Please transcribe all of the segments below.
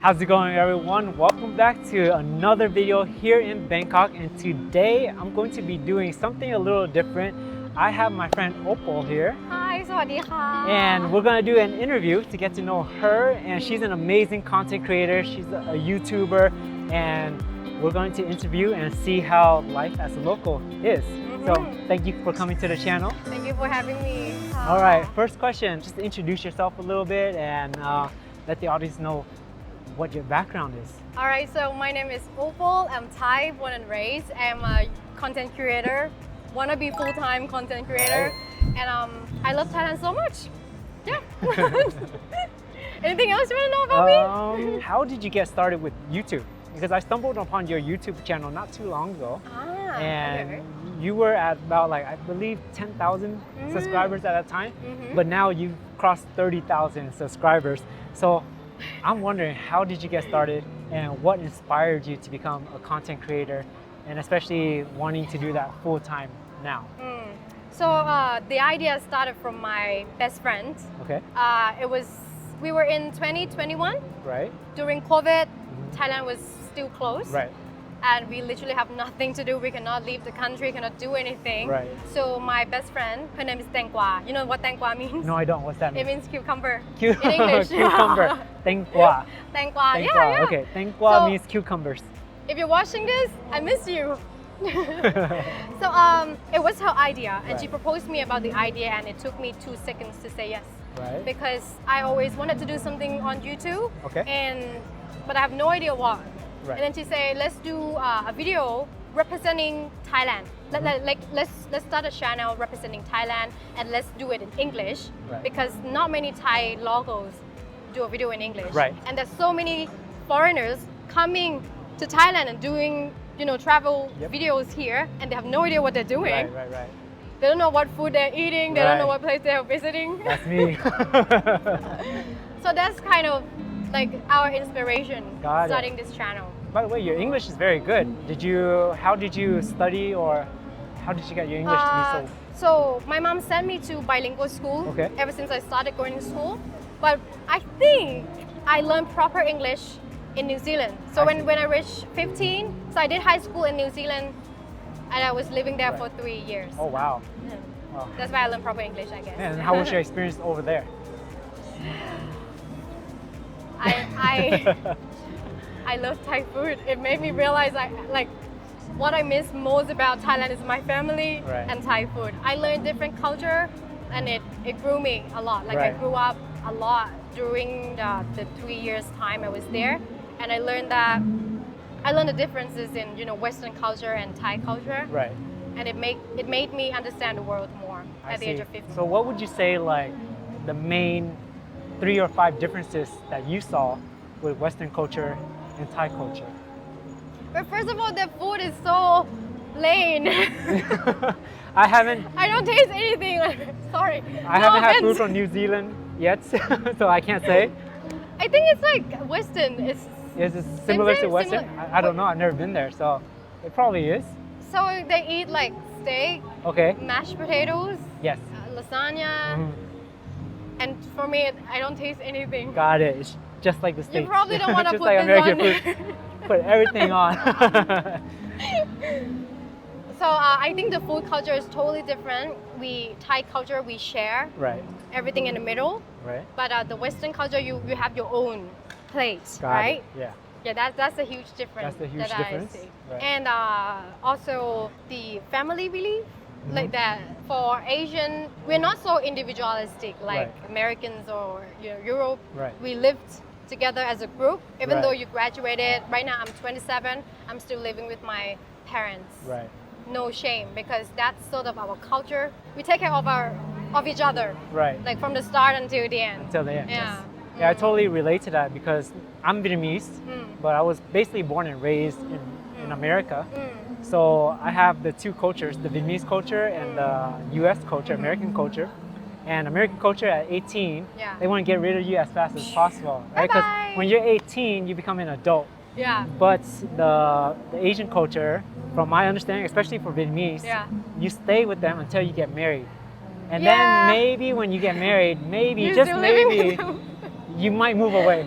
How's it going, everyone? Welcome back to another video here in Bangkok, and today I'm going to be doing something a little different. I have my friend Opal here. Hi สวัสดีค่ะ And we're going to do an interview to get to know her, and she's an amazing content creator. She's a YouTuber, and we're going to interview and see how life as a local is. So thank you for coming to the channel. Thank you for having me ค่ะ All right, first question, just introduce yourself a little bit and let the audience know what your background is. Alright, so my name is Opal. I'm Thai, born and raised. I'm a content creator, wanna be full-time content creator, and I love Thailand so much. Yeah. Anything else you wanna know about me? How did you get started with YouTube? Because I stumbled upon your YouTube channel not too long ago, and okay. you were at about I believe 10,000 subscribers at that time, but now you've crossed 30,000 subscribers. So I'm wondering, how did you get started and what inspired you to become a content creator and especially wanting to do that full time now? So the idea started from my best friend. Okay. We were in 2021 Right. during COVID. Thailand was still closed. Right. And we literally have nothing to do. We cannot leave the country, cannot do anything. Right. So my best friend, her name is Tengkwa. You know what Tengkwa means? No, I don't. What's that It mean? means cucumber Cu- in English. Cucumber. Tengkwa. Tengkwa. Tengkwa. Yeah. Okay. Tengkwa So- means cucumbers. If you're watching this, I miss you. So it was her idea, and she Right. proposed me about the idea, and it took me 2 seconds to say yes. Right. Because I always wanted to do something on YouTube. Okay. But I have no idea what. Right. And then she said, let's do a video representing Thailand. Let's start a channel representing Thailand, and let's do it in English. Right. Because not many Thai locals do a video in English. Right. And there's so many foreigners coming to Thailand and doing, travel Yep. videos here, and they have no idea what they're doing. Right. They don't know what food they're eating. They don't know Right. what place they're visiting. That's me. So that's kind of like our inspiration Got it. starting this channel. By the way, your English is very good. How did you study, or how did you get your English to be so? So my mom sent me to bilingual school Okay. ever since I started going to school. But I think I learned proper English in New Zealand. So I when, see. when I reached 15, so I did high school in New Zealand, and I was living there for 3 years. Oh wow. Wow. That's why I learned proper English, I guess. And how was your experience over there? I love Thai food. It made me realize what I miss most about Thailand is my family Right. and Thai food. I learned different culture, and it grew me a lot. I Right. grew up a lot during the 3 years time I was there, and I learned the differences in Western culture and Thai culture, Right. and it made me understand the world more I at the see. age of 15. So what would you say the main 3 or 5 differences that you saw with Western culture and Thai culture? But first of all, the food is so plain. I haven't I don't taste anything. Sorry. haven't had food offense. from New Zealand yet, so I can't say. I think it's like Western. Is it similar to Same, Western? similar. I don't know. I've never been there, so it probably is. So they eat like steak, Okay. mashed potatoes, Yes. lasagna, and for me, I don't taste anything. Got it. It's just like the You States. probably don't want to Just put like this American on. food. Put everything on. So I think the food culture is totally different. Thai culture, we share Right. everything in the middle, Right. but the Western culture, you have your own plate, Got right? it. Yeah. Yeah, that's a huge difference. That's the huge that difference. I see. Right. And also the family belief, like that. For Asian, we're not so individualistic like Right. Americans or Europe. Right. We lived together as a group. Even Right. though you graduated, right now I'm 27. I'm still living with my parents. Right. No shame, because that's sort of our culture. We take care of each other, Right. like from the start until the end. Till the end. Yeah. Yes. Yeah, I totally relate to that because I'm Vietnamese, but I was basically born and raised in America. So I have the two cultures, the Vietnamese culture and the US culture, American culture. And American culture at 18, Yeah. they want to get rid of you as fast as possible, right? Because Bye-bye. when you're 18, you become an adult. Yeah. But the Asian culture, from my understanding, especially for Vietnamese, Yeah. you stay with them until you get married. And Yeah. then maybe when you get married, maybe, You're just still living maybe, with them. you might move away.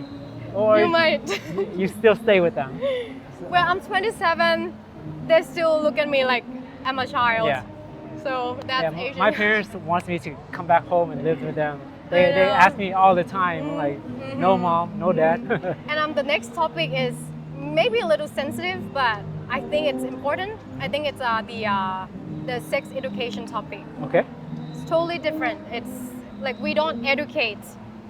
or You might. you still stay with them? Well, I'm 27. They still look at me like I'm a child. Yeah. So that's Yeah, Asian. my parents want me to come back home and live with them. I They know. ask me all the time, like, no mom, no dad. And the next topic is maybe a little sensitive, but I think it's important. I think it's the sex education topic. Okay, It's totally different. It's like we don't educate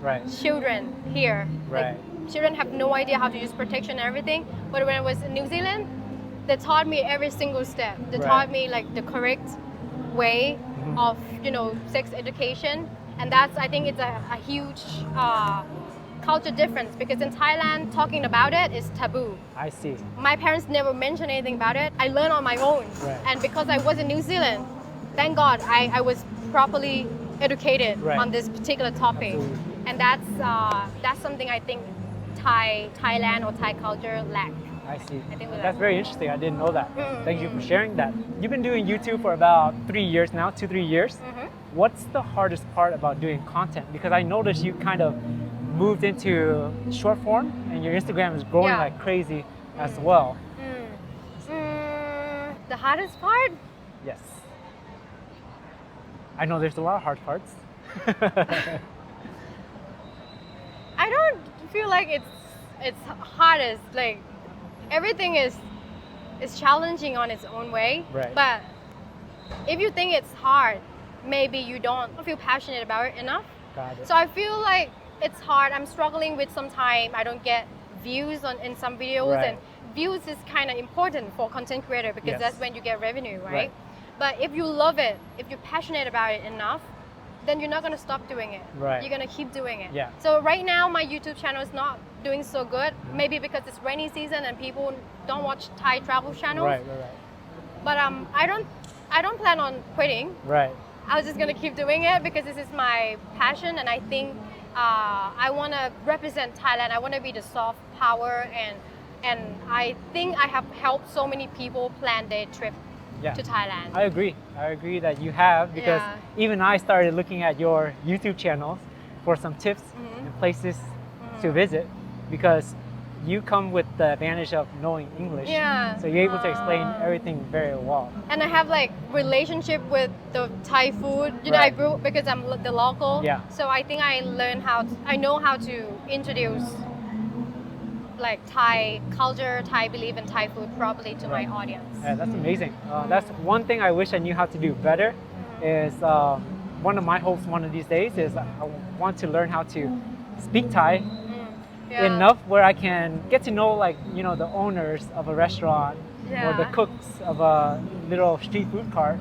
right, children here. right. Like, children have no idea how to use protection and everything. But when I was in New Zealand, they taught me every single step. They Right. taught me like the correct way of sex education, and that's I think it's a huge culture difference because in Thailand talking about it is taboo. I see. My parents never mentioned anything about it. I learned on my own, Right. and because I was in New Zealand, thank God I was properly educated Right. on this particular topic, Absolutely. and that's something I think Thailand or Thai culture lack. I see. I think with That's that. very interesting. I didn't know that. Mm, Thank you for sharing that. You've been doing YouTube for about 3 years now, 2-3 years. Mm-hmm. What's the hardest part about doing content? Because I noticed you kind of moved into short form and your Instagram is growing Yeah. like crazy as well. The hardest part? Yes. I know there's a lot of hard parts. I don't feel like it's hardest. Like everything is challenging on its own way. Right. But if you think it's hard, maybe you don't feel passionate about it enough. Got it. So I feel like it's hard. I'm struggling with some time. I don't get views in some videos, Right. and views is kind of important for content creator because Yes. that's when you get revenue, right? Right. But if you love it, if you're passionate about it enough, then you're not gonna stop doing it. Right. You're gonna keep doing it. Yeah. So right now my YouTube channel is not doing so good. Maybe because it's rainy season and people don't watch Thai travel channels. Right, right, But I don't plan on quitting. right. Right. I was just gonna keep doing it because this is my passion, and I think I want to represent Thailand. I want to be the soft power, and I think I have helped so many people plan their trip Yeah. to Thailand. I agree. I agree that you have because Yeah. even I started looking at your YouTube channels for some tips and places to visit because you come with the advantage of knowing English. Yeah. So you're able to explain everything very well. And I have like relationship with the Thai food. I Right. grew because I'm the local. Yeah. So I think I know how to introduce like Thai culture, Thai belief, and Thai food properly to my Right. audience. Yeah, that's amazing. That's one thing I wish I knew how to do better. Is one of my hopes one of these days is I want to learn how to speak Thai Yeah. enough where I can get to know the owners of a restaurant or the Yeah. cooks of a little street food cart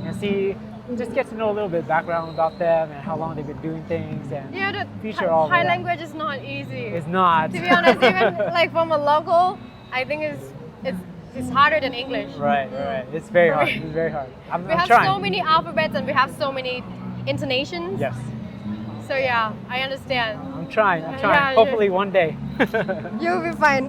and just get to know a little bit background about them and how long they've been doing things and Yeah, the feature all of Thai that. language is not easy. It's not. To be honest, even like from a local, I think it's harder than English. Right. It's very hard. It's very hard. I'm We have trying. so many alphabets and we have so many intonations. Yes, So yeah, I understand. I'm trying. Yeah, Hopefully one day. You'll be fine.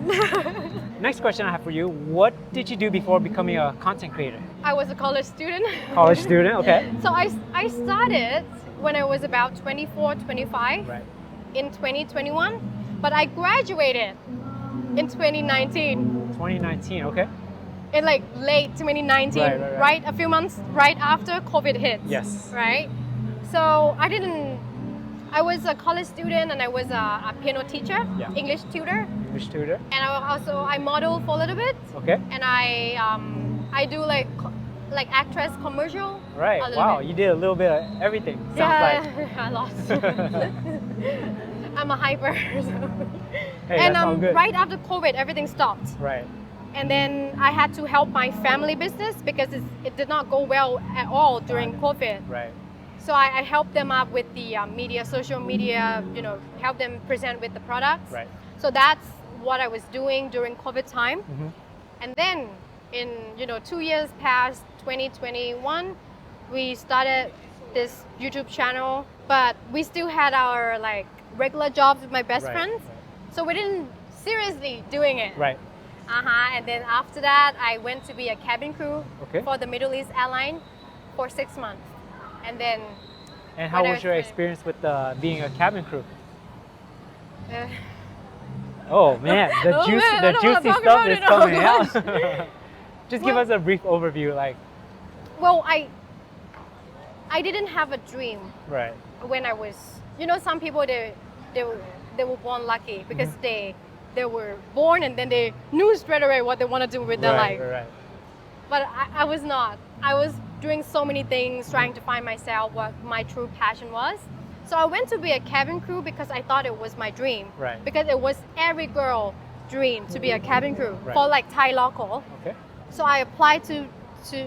Next question I have for you: what did you do before becoming a content creator? I was a college student. College student. Okay. So I started when I was about 24, 25 Right. in 2021, but I graduated in 2019. 2019. Okay. In like late 2019, Right. A few months right after COVID hit. Yes. Right? So I was a college student and I was a piano teacher, Yeah. English tutor, English tutor. and I model for a little bit, Okay. and I do like actress commercial. Right. A little Wow. bit. You did a little bit of everything. Sounds like. I lost. I'm a hyper. Hey, and that's all good. right after COVID, everything stopped. Right. And then I had to help my family business because it did not go well at all during COVID. Right. So I helped them up with the media, social media, help them present with the products. Right. So that's what I was doing during COVID time. Mhm. And then in 2 years past 2021, we started this YouTube channel, but we still had our like regular jobs with my best Right, friends. So we didn't seriously doing it. Right. And then after that, I went to be a cabin crew Okay. for the Middle East airline for 6 months. And then And how when I was your was- experience with being a cabin crew? Oh man, the Oh, juice, man, I the don't wanna juicy talk stuff about is it. Oh, coming gosh. out. Just give Well- us a brief overview, like Well, I didn't have a dream right, when I was, some people they were born lucky because Mm-hmm. they were born and then they knew straight away what they want to do with their right, life. right, right. But I was not. I was doing so many things, trying to find myself, what my true passion was. So I went to be a cabin crew because I thought it was my dream. Right. Because it was every girl dream to be a cabin crew Right. for like Thai local. Okay, So I applied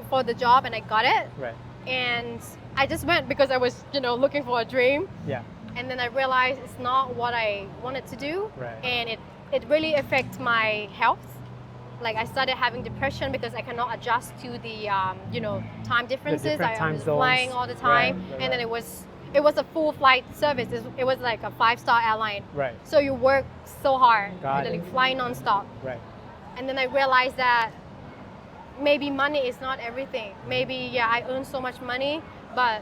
for the job and I got it. right, And I just went because I was, looking for a dream. yeah, And then I realized it's not what I wanted to do. Right. And it really affects my health. Like I started having depression because I cannot adjust to the, time differences. different I time was zones. flying all the Right, time. right, And then right. it was a full flight service. It was like a 5-star airline. right, So you work so hard, Got literally it. fly nonstop. right, And then I realized that maybe money is not everything. Maybe, I earn so much money, but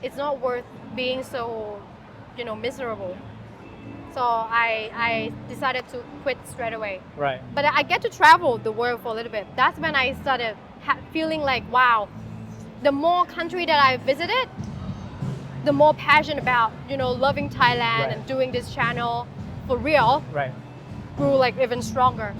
it's not worth being so, miserable. So I decided to quit straight away. right, But I get to travel the world for a little bit. That's when I started feeling like, wow, the more country that I visited, the more passion about, loving Thailand Right. and doing this channel for real right, grew like even stronger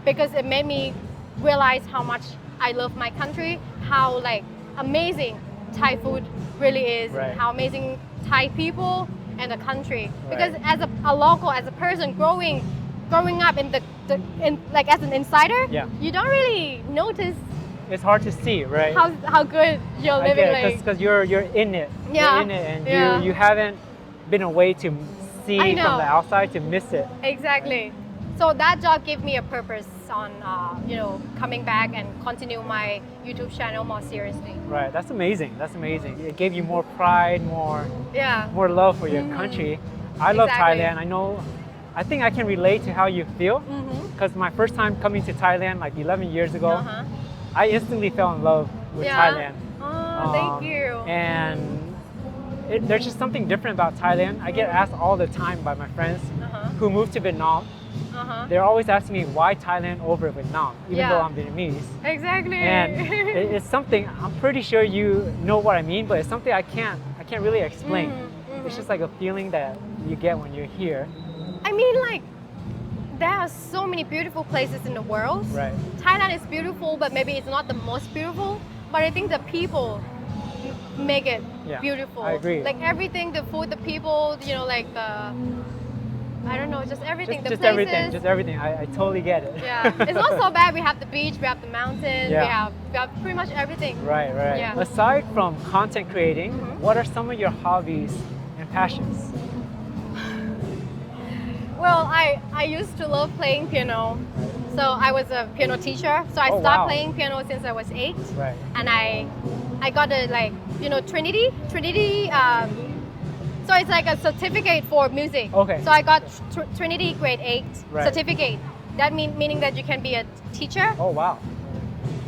because it made me realize how much I love my country, how like amazing Thai food really is, Right. and how amazing Thai people and the country. Right. Because as a local, as a person growing up in in like as an insider, Yeah. you don't really notice It's hard to see, right? how good you're I living. get it, because you're in it. Yeah, You're in it, and yeah. you haven't been away to see I from know. the outside to miss it. Exactly. So that job gave me a purpose on, coming back and continue my YouTube channel more seriously. Right, that's amazing. That's amazing. It gave you more pride, Yeah. more love for your country. I love Exactly. Thailand. I think I can relate to how you feel Mm-hmm. because my first time coming to Thailand like 11 years ago, Uh-huh. I instantly fell in love with Yeah. Thailand. Oh, thank you. And there's just something different about Thailand. I get asked all the time by my friends Uh-huh. who moved to Vietnam. Uh-huh. They're always asking me why Thailand over Vietnam, even Yeah. though I'm Vietnamese. Exactly. And it's something I'm pretty sure you know what I mean, but it's something I can't really explain. Mhm, It's just like a feeling that you get when you're here. I mean, like, there are so many beautiful places in the world. Right. Thailand is beautiful, but maybe it's not the most beautiful. But I think the people make it Yeah, beautiful. I agree. Like everything, the food, the people, like I don't know, just everything. Just the places. everything. Just everything. I totally get it. Yeah, it's not so bad. We have the beach, we have the mountain, Yeah. we have pretty much everything. Right, right. Yeah. Aside from content creating, Mhm. what are some of your hobbies and passions? Well, I used to love playing piano. So I was a piano teacher. So I Oh, started wow. playing piano since I was 8. Right. And I got a Trinity. So it's like a certificate for music. Okay. So I got Trinity grade 8 Right. certificate. That meaning that you can be a teacher. Oh wow.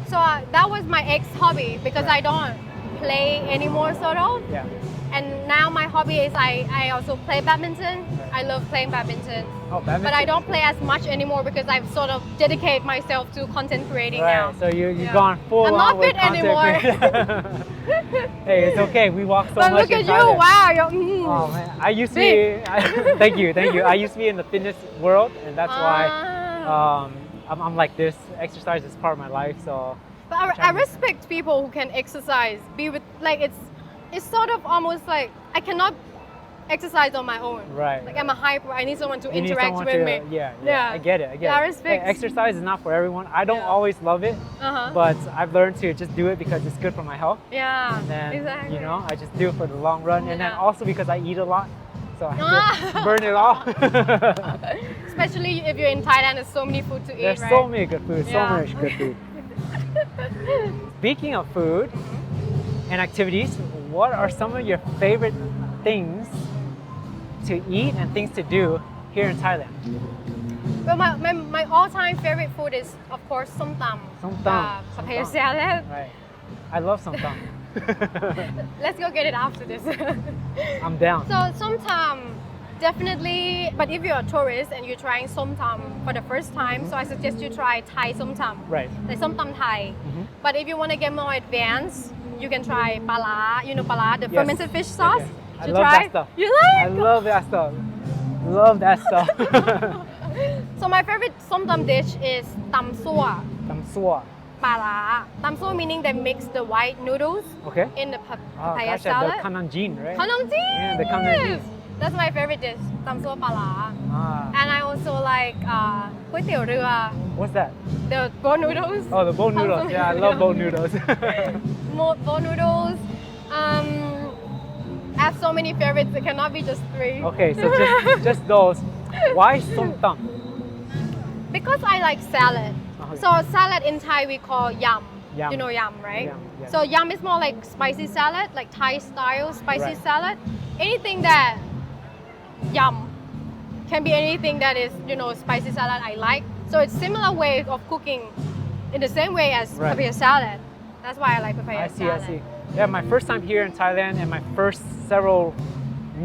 So that was my ex-hobby because Right. I don't play anymore sort of. Yeah. And now my hobby is I also play badminton. Right. I love playing badminton. Oh, badminton. But I don't play as much anymore because I've sort of dedicated myself to content creating Right. now. So you've Yeah. gone full I'm on not with fit content anymore. creation. Hey, it's okay. We walk so But much look in at you! Thailand. Wow, you're, Oh man, I used to be. Thank you. I used to be in the fitness world, and that's why I'm like this. Exercise is part of my life. So But I respect people who can exercise. Be with like it's sort of almost like I cannot exercise on my own. Right. Like I'm a hyper. I need someone to you need interact someone with to, me. Yeah. I get it. I get Yeah, I it. respect. Hey, exercise is not for everyone. I don't Yeah. always love it, Uh-huh. but I've learned to just do it because it's good for my health. Yeah. And then exactly. I just do it for the long run, and then Yeah. also because I eat a lot, so I have to Ah. burn it off. Especially if you're in Thailand, there's so many food to eat, There's right? so many good food. So Yeah. much good food. Speaking of food and activities, what are some of your favorite things to eat and things to do here in Thailand? Well, my all-time favorite food is, of course, som tam. Som tam. Sa phê salad. Right. I love some tam. Let's go get it after this. I'm down. So som tam definitely. But if you're a tourist and you're trying som tam for the first time, so I suggest you try Thai som tam, Right. like som tam Thai. But if you want to get more advanced, you can try pala. You know pala, the Yes. fermented fish sauce. I You love try? that stuff. You like? I love that stuff. Love that stuff. So my favorite som tam dish is tam sua. Tam sua. Pala. Tam sua meaning they mix the white noodles Okay. in the Oh, papaya gosh, the salad. kananjin, right? Kanongjin. Yeah, the kanongjin. That's my favorite dish. Tam sua pala. Ah, And I also like ก๋วยเตี๋ยวเรือ what's that? the bowl noodles. Oh, the bowl noodles. Yeah, I love bowl noodles. Bowl noodles. I have so many favorites. It cannot be just 3. Okay, so just those. Why som tam? Because I like salad. Okay. So salad in Thai we call yam. Yam. You know yam, right? Yam, yes. So yam is more like spicy salad, like Thai style spicy Right. salad. Anything that yum can be anything that is, spicy salad I like. So it's similar way of cooking in the same way as Right. papaya salad. That's why I like papaya I see, salad. I see. Yeah, my first time here in Thailand and my first several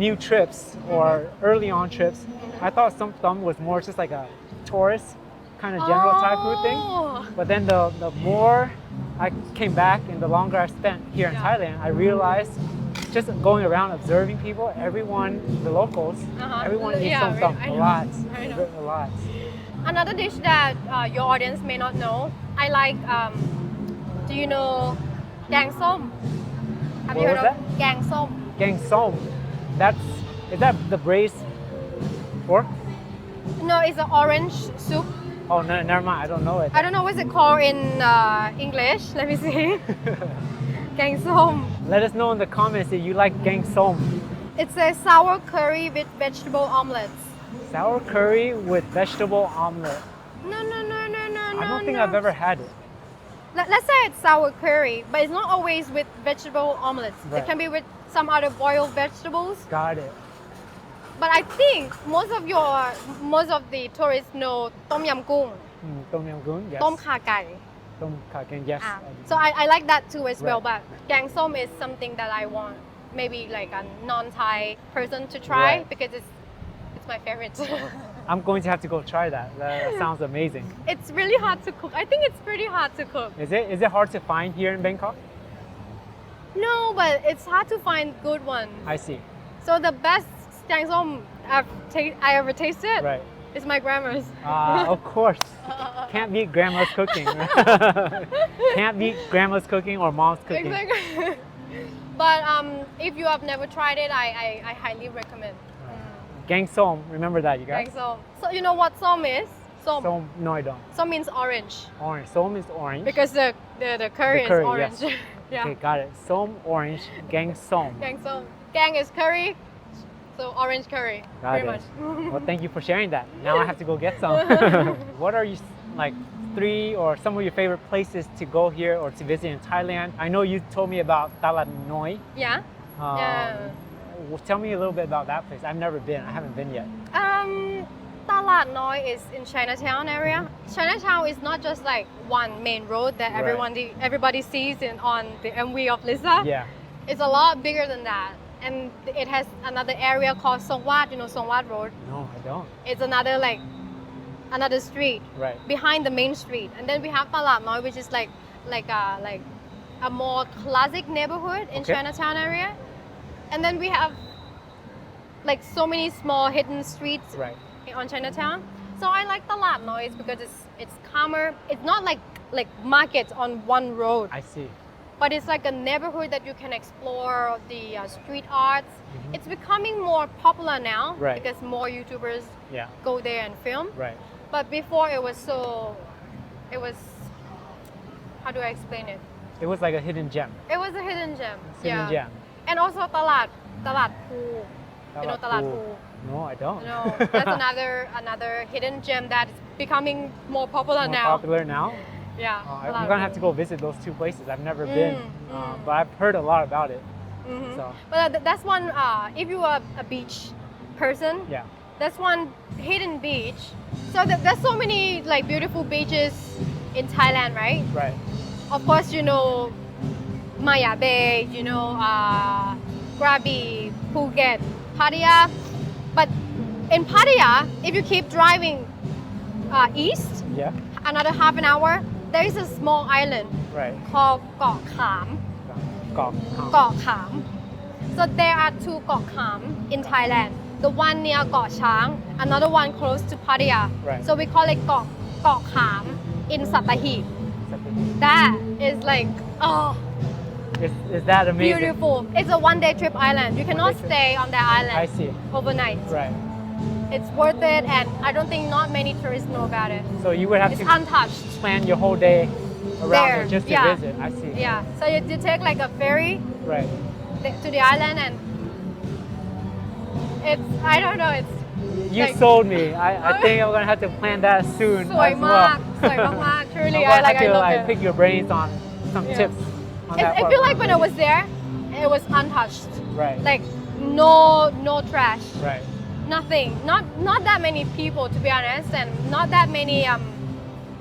new trips or early on trips, I thought som tam was more just like a tourist kind of general Thai food thing. Oh. But then the more I came back and the longer I spent here in Yeah. Thailand, I realized just going around observing people, everyone, the locals, Uh-huh. everyone eats Yeah, som tam I a know. lot, I know. a lot. Another dish that your audience may not know, I like, do you know gang som? Have What you was heard of gang som? Gang som, is that the braised pork? No, it's an orange soup. Oh, no, never mind, I don't know it. I don't know what's it called in English. Let me see. Gang som. Let us know in the comments if you like gang som. It's a sour curry with vegetable omelets. Sour curry with vegetable omelet. No. I don't think I've ever had it. Let's say it's sour curry, but it's not always with vegetable omelets. It Right. can be with some other boiled vegetables. Got it. But I think most of the tourists know tom yam gung, Tom yam goong, yes. tom kha gai. Tom kha gai, yes. Ah, so I like that too as well. Right. But gang som is something that I want maybe like a non-Thai person to try Right. because it's my favorite. I'm going to have to go try that. That sounds amazing. It's really hard to cook. I think it's pretty hard to cook. Is it hard to find here in Bangkok? No, but it's hard to find good ones. I see. So the best gang som I ever tasted Right. is my grandma's. Of course. Can't beat grandma's cooking. Can't beat grandma's cooking or mom's cooking. Exactly. But if you have never tried it, I highly recommend. Gang som, remember that, you guys? Gang som. So you know what som is? Som. Som, no, I don't. Som means orange Orange. Som is orange. because the curry The curry, is orange. yes. Yeah. Okay, got it. Som, orange, gang som. Gang som. Gang is curry, so orange curry. Got pretty it. much. Well, thank you for sharing that. Now I have to go get some. What are you like 3 or some of your favorite places to go here or to visit in Thailand? I know you told me about Talat Noi. Yeah. Yeah. Tell me a little bit about that place. I've never been. I haven't been yet. Talat Noi is in Chinatown area. Chinatown is not just like one main road that Right. everybody sees on the MV of Lisa. Yeah. It's a lot bigger than that. And it has another area called Songwat, you know Songwat Road. No, I don't. It's another street Right. behind the main street. And then we have Talat Noi, which is like a more classic neighborhood in Okay. Chinatown area. And then we have like so many small hidden streets Right. on Chinatown. So I like Talat Noi because it's calmer. It's not like markets on one road, I see. but it's like a neighborhood that you can explore the street arts. It's becoming more popular now Right. because more YouTubers Yeah. go there and film. Right. But before it was how do I explain it? It was like a hidden gem. It was a hidden gem. Hidden gem. And also Talat Phu. You know Talat Phu? No, I don't. No, that's another hidden gem that is becoming more popular More now. popular now. Yeah. I'm Talat gonna have to Phu. go visit those 2 places. I've never been, but I've heard a lot about it. So But that's one. If you are a beach person, yeah. that's one hidden beach. So there's so many like beautiful beaches in Thailand, right? Right. Of course, you know Maya Bay, you know Krabi, Phuket, Pattaya. But in Pattaya, if you keep driving east, Yeah. another half an hour, there is a small island Right. called Got Kham. Gok. Got Kham. So there are two Got Kham in Thailand. The one near Got Chang, another one close to Pattaya. Right. So we call it Got Kham in Sattahip. That is like, oh, Is that amazing? beautiful. It's a one-day trip island. You cannot trip. stay on that island I see. overnight. Right. It's worth it, and I don't think not many tourists know about it. So you would have It's to untouched. plan your whole day around There, it just to yeah. visit. I see. Yeah. So you take like a ferry Right. to the island, and it's, I don't know, it's You like- sold me. I think I'm gonna have to plan that soon สวย as มาก well. สวยมากๆ truly I'm I gonna like have I to love like it. pick your brains on some Yeah. tips on that I part. feel like when I was there, it was untouched. Right. Like no trash, Right. nothing. Not that many people, to be honest, and not that many.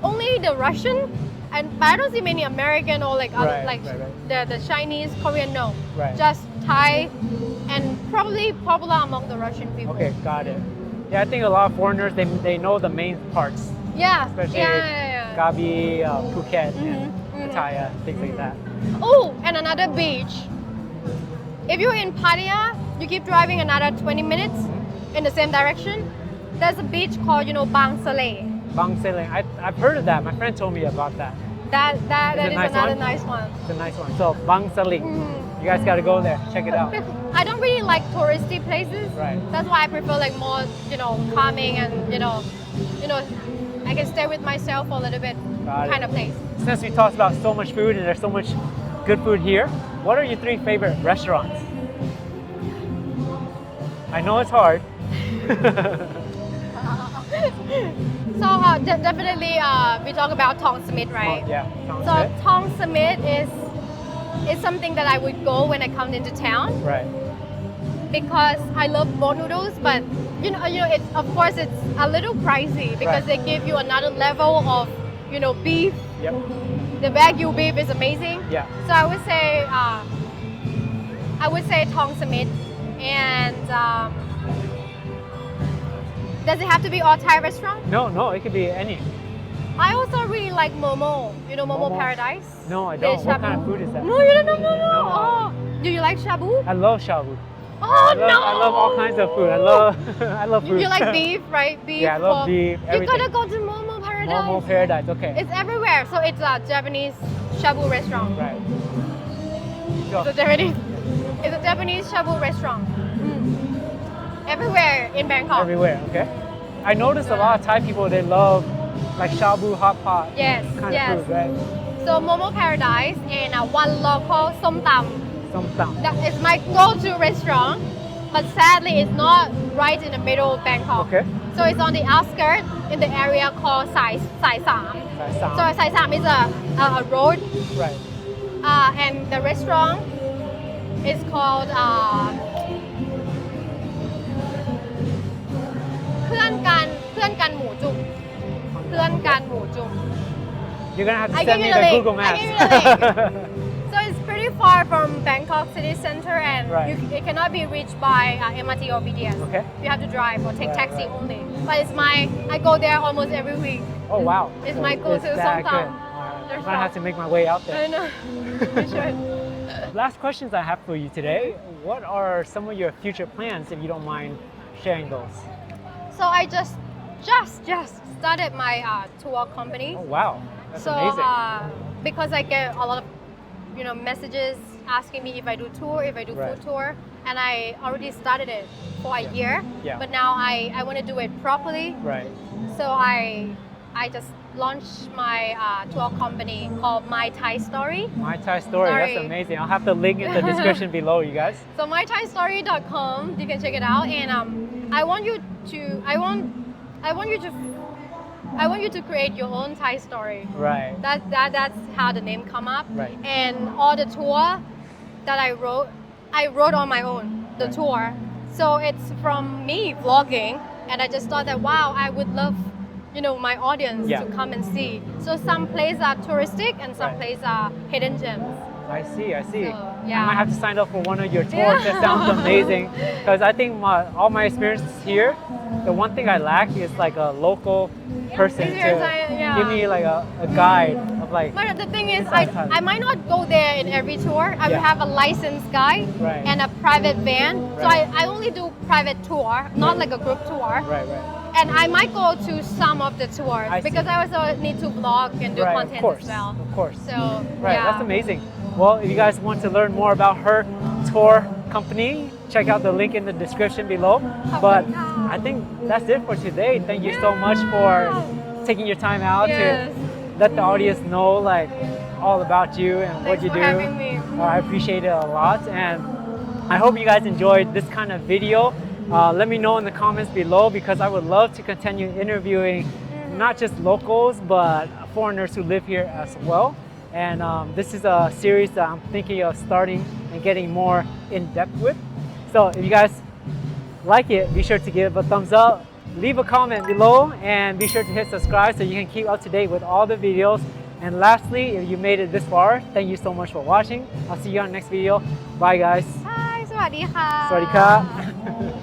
Only the Russian, but I don't see many American or like other Right, like right. the Chinese, Korean. No, Right. just Thai, and probably popular among the Russian people. Okay, got it. Yeah, I think a lot of foreigners they know the main parts, Yeah. especially Yeah. Krabi, Phuket, Mhm, and Pattaya, things like that. Oh, and another beach. If you're in Pattaya, you keep driving another 20 minutes in the same direction. There's a beach called, Bang Saleh. Bang Sailing. I've heard of that. My friend told me about that. That Is it is nice another one? nice one. It's a nice one. So Bang Sailing. You guys gotta go there. Check it out. I don't really like touristy places. Right. That's why I prefer like more, calming and, I can stay with myself for a little bit Got it. kind of place. Since we talked about so much food and there's so much good food here, what are your 3 favorite restaurants? I know it's hard. So definitely we talk about Thong Smith, right? Yeah. Sounds So good. Thong Smith is something that I would go when I come into town. Right. Because I love boat noodles, but it's of course it's a little pricey because Right. they give you another level of beef. Yep. The Wagyu beef is amazing. Yeah. So I would say Thong Smith, and does it have to be all Thai restaurant? No, it could be any. I also really like Momo. Momo Momo? Paradise. No, I The don't. What shabu. kind of food is that? No, you don't know. No. Oh, do you like Shabu? I love shabu. Oh I no! love all kinds of food. I love food. You like beef, right? Beef. Yeah, I love pork. beef, You everything. gotta go to Momo Paradise. Momo Paradise. Okay. It's everywhere. So it's a Japanese shabu restaurant. Right. Go. It's a Japanese shabu restaurant. Everywhere in Bangkok. Everywhere. Okay. I noticed a lot of Thai people they love like shabu hot pot Yes, kind yes. of food, right? So Momo Paradise and one local som tam. Somtam. That is my go-to restaurant, but sadly it's not right in the middle of Bangkok. Okay. So it's on the outskirts in the area called Sai Sam. So Sai Sam is a road, Right. and the restaurant is called เพื่อนกันหมูจุ่ม You're gonna have to I send give me you the the link. Google I Maps. give you the So it's pretty far from Bangkok city center, and Right. it cannot be reached by MRT or BTS. Okay. You have to drive or take Right, taxi right. only. But I go there almost every week. Oh wow. It's So my go-to it's that somtam. good. Alright. I'm gonna have to make my way out I there. know. You should. Last questions I have for you today. What are some of your future plans, if you don't mind sharing those? So I just started my tour company. Oh wow, that's So amazing. because I get a lot of messages asking me if I do tour, if I do food Right. tour, and I already started it for a year. Yeah. But now I want to do it properly. Right. So I just launched my tour company called My Thai Story. My Thai story. That's Sorry. amazing. I'll have the link in the description below, you guys. So mythaistory.com, you can check it out, and I want you to create your own Thai story. Right. That's how the name come up. Right. And all the tour that I wrote on my own, the Right. tour. So it's from me vlogging, and I just thought that wow, I would love my audience Yeah. to come and see. So some places are touristic and some Right. places are hidden gems. I see. I see. So, I yeah. might have to sign up for one of your tours. That sounds amazing. Because I think all my experiences here, the one thing I lack is like a local person to Yeah. give me like a guide of like. But the thing is, inside Thailand. I might not go there in every tour. I will Yeah. have a licensed guide Right. and a private van. So Right. I only do private tour, not like a group tour. Right, right. And I might go to some of the tours I see. because I also need to vlog and do Right, content of course, as well. of course. So Right, yeah. that's amazing. Well, if you guys want to learn more about her tour company, check out the link in the description below. But I think that's it for today. Thank you so much for taking your time out Yes. to let the audience know like all about you and what Thanks you for do. having me. I appreciate it a lot, and I hope you guys enjoyed this kind of video. Let me know in the comments below because I would love to continue interviewing not just locals but foreigners who live here as well. And this is a series that I'm thinking of starting and getting more in depth with. So if you guys like it, be sure to give a thumbs up, leave a comment below, and be sure to hit subscribe so you can keep up to date with all the videos. And lastly, if you made it this far, thank you so much for watching. I'll see you on the next video. Bye guys. Hi สวัสดีค่ะ สวัสดีครับ